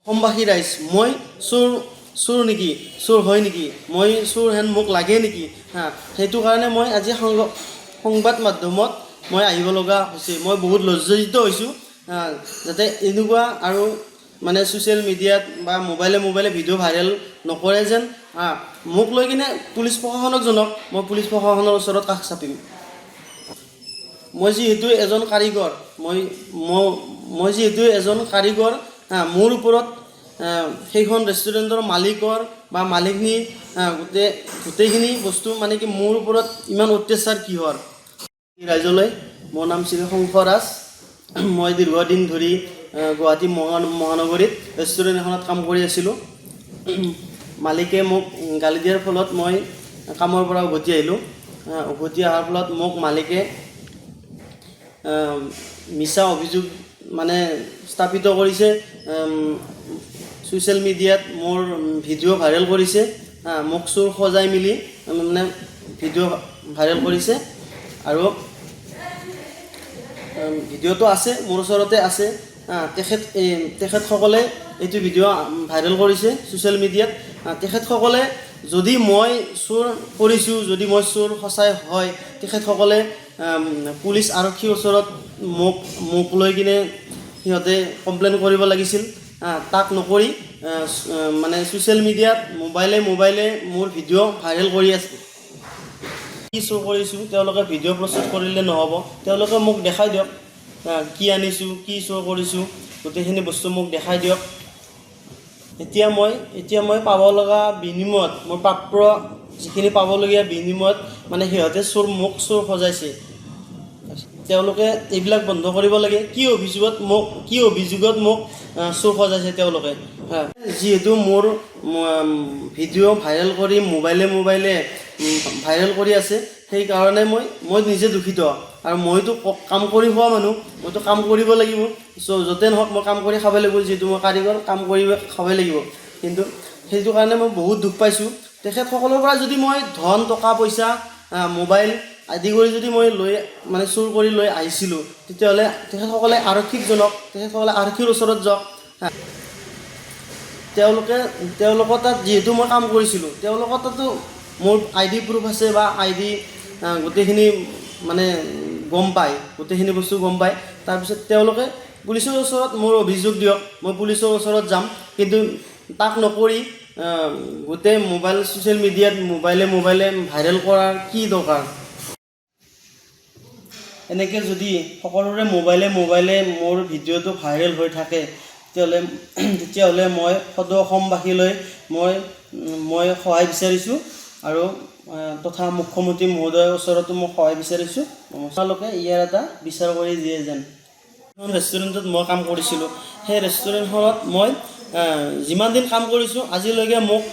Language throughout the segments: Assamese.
অসমবাসী ৰাইজ মই চোৰ নেকি, চোৰ হয় নেকি, মই চোৰ হেন মোক লাগে নেকি, সেইটো কাৰণে মই আজি সংবাদ মাধ্যমত মই আহিব লগা হৈছে। মই বহুত লজ্জিত হৈছোঁ, যাতে এনেকুৱা আৰু মানে ছ'চিয়েল মিডিয়াত বা মোবাইলে ভিডিঅ' ভাইৰেল নকৰে যেন। মোক লৈ কিনে পুলিচ প্ৰশাসনক জনাওক, মই পুলিচ প্ৰশাসনৰ ওচৰত কাষ চাপিম। মই যিহেতু এজন কাৰিকৰ, মই যিহেতু এজন কাৰিকৰ, মোৰ ওপৰত সেইখন ৰেষ্টুৰেণ্টৰ মালিকৰ বা মালিকনী গোটেইখিনি বস্তু মানে কি মোৰ ওপৰত ইমান অত্যাচাৰ কিহৰ? ৰাইজলৈ মোৰ নাম শ্ৰী শংকৰ ৰাজ। মই দীৰ্ঘদিন ধৰি গুৱাহাটী মহানগৰীত ৰেষ্টুৰেণ্ট এখনত কাম কৰি আছিলোঁ। মালিকে মোক গালি দিয়াৰ ফলত মই কামৰ পৰা উভতি আহিলোঁ। উভতি অহাৰ ফলত মোক মালিকে মিছা অভিযোগ মানে স্থাপিত কৰিছে, ছ'চিয়েল মিডিয়াত মোৰ ভিডিঅ' ভাইৰেল কৰিছে, মোক চোৰ সজাই মেলি মানে ভিডিঅ' ভাইৰেল কৰিছে। আৰু ভিডিঅ'টো আছে, মোৰ ওচৰতে আছে। তেখেতসকলে এইটো ভিডিঅ' ভাইৰেল কৰিছে ছ'চিয়েল মিডিয়াত। তেখেতসকলে যদি মই চোৰ কৰিছোঁ, যদি মই চোৰ সঁচাই হয়, তেখেতসকলে পুলিচ আৰক্ষীৰ ওচৰত মোক লৈ কিনে সিহঁতে কমপ্লেইন কৰিব লাগিছিল। তাক নকৰি মানে ছ'চিয়েল মিডিয়াত মোবাইলে মোৰ ভিডিঅ' ভাইৰেল কৰি আছে। কি চোৰ কৰিছোঁ তেওঁলোকে ভিডিঅ' প্ৰস্তুত কৰিলে নহ'ব, তেওঁলোকে মোক দেখাই দিয়ক কি আনিছোঁ, কি চোৰ কৰিছোঁ, গোটেইখিনি বস্তু মোক দেখাই দিয়ক। এতিয়া মই পাব লগা বিনিময়ত, মোৰ প্ৰাপ্য যিখিনি পাবলগীয়া বিনিময়ত মানে সিহঁতে মোক চোৰ সজাইছে। তেওঁলোকে এইবিলাক বন্ধ কৰিব লাগে। কি অভিযোগত মোক চোৰ সজাইছে তেওঁলোকে? যিহেতু মোৰ ভিডিঅ' ভাইৰেল কৰি মোবাইলে ভাইৰেল কৰি আছে, সেইকাৰণে মই নিজে দুখিত। আৰু মইতো কাম কৰি খোৱা মানুহ, মইতো কাম কৰিব লাগিব। য'তে নহওক মই কাম কৰি খাব লাগিব, যিহেতু মই কাৰিকৰ, কাম কৰি খাবই লাগিব। কিন্তু সেইটো কাৰণে মই বহুত দুখ পাইছোঁ। তেখেতসকলৰ পৰা যদি মই ধন টকা পইচা মোবাইল আদি কৰি যদি মই মানে চুৰ কৰি লৈ আহিছিলোঁ, তেতিয়াহ'লে তেখেতসকলে আৰক্ষীক জনাওক, তেখেতসকলে আৰক্ষীৰ ওচৰত যাওক। তেওঁলোকৰ তাত যিহেতু মই কাম কৰিছিলোঁ, তেওঁলোকৰ তাতো মোৰ ID প্ৰুফ আছে বা ID গোটেইখিনি মানে গম পায়, গোটেইখিনি বস্তু গম পায়। তাৰপিছত তেওঁলোকে পুলিচৰ ওচৰত মোৰ অভিযোগ দিয়ক, মই পুলিচৰ ওচৰত যাম। কিন্তু তাক নকৰি গোটেই ছ'চিয়েল মিডিয়াত মোবাইলে ভাইৰেল কৰাৰ কি দৰকাৰ? এনেকৈ যদি সকলোৰে মোবাইলে মোৰ ভিডিঅ'টো ভাইৰেল হৈ থাকে, তেতিয়াহ'লে মই সদৌ অসমবাসীলৈ মই সহায় বিচাৰিছোঁ। আৰু তথা মুখ্যমন্ত্ৰী মহোদয়ৰ ওচৰতো মই সহায় বিচাৰিছোঁ। তেওঁলোকে ইয়াৰ এটা বিচাৰ কৰি দিয়ে যেন। এখন ৰেষ্টুৰেণ্টত মই কাম কৰিছিলোঁ, সেই ৰেষ্টুৰেণ্টখনত মই যিমান দিন কাম কৰিছোঁ আজিলৈকে মোক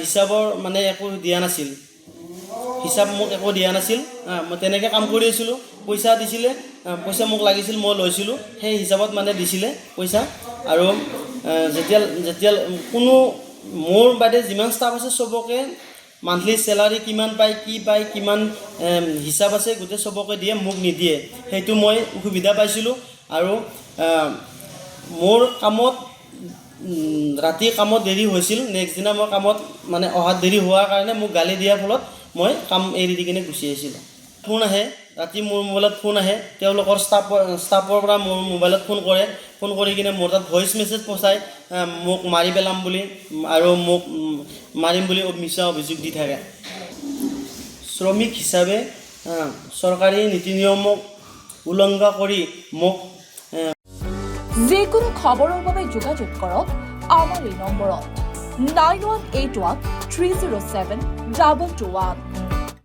হিচাপৰ মানে একো দিয়া নাছিল। মোক একো দিয়া নাছিল। মই তেনেকৈ কাম কৰি আছিলোঁ, পইচা দিছিলে, পইচা মোক লাগিছিল, মই লৈছিলোঁ, সেই হিচাপত মানে দিছিলে পইচা। আৰু যেতিয়া কোনো মোৰ বাদে যিমান ষ্টাফ আছে চবকে মান্থলি চেলাৰী কিমান পায়, কিমান হিচাপ আছে গোটেই চবকে দিয়ে, মোক নিদিয়ে। সেইটো মই সুবিধা পাইছিলোঁ। আৰু মোৰ ৰাতি কামত দেৰি হৈছিল, নেক্সট দিনা মই কামত মানে অহাত দেৰি হোৱাৰ কাৰণে মোক গালি দিয়াৰ ফলত মই কাম এৰি দি কিনে গুচি আহিছিলোঁ। ফোন আহে, ৰাতি মোৰ মোবাইলত ফোন আহে, তেওঁলোকৰ ষ্টাফৰ পৰা মোৰ মোবাইলত ফোন কৰি কিনে মোৰ তাত ভইচ মেছেজ পঠায়, মোক মাৰি পেলাম বুলি আৰু মোক মাৰিম বুলি মিছা অভিযোগ দি থাকে। শ্ৰমিক হিচাপে চৰকাৰী নীতি নিয়মক উলংঘা কৰি মোক যিকোনো খবৰৰ বাবে যোগাযোগ কৰক আমাৰ এই নম্বৰত 9181 307 221।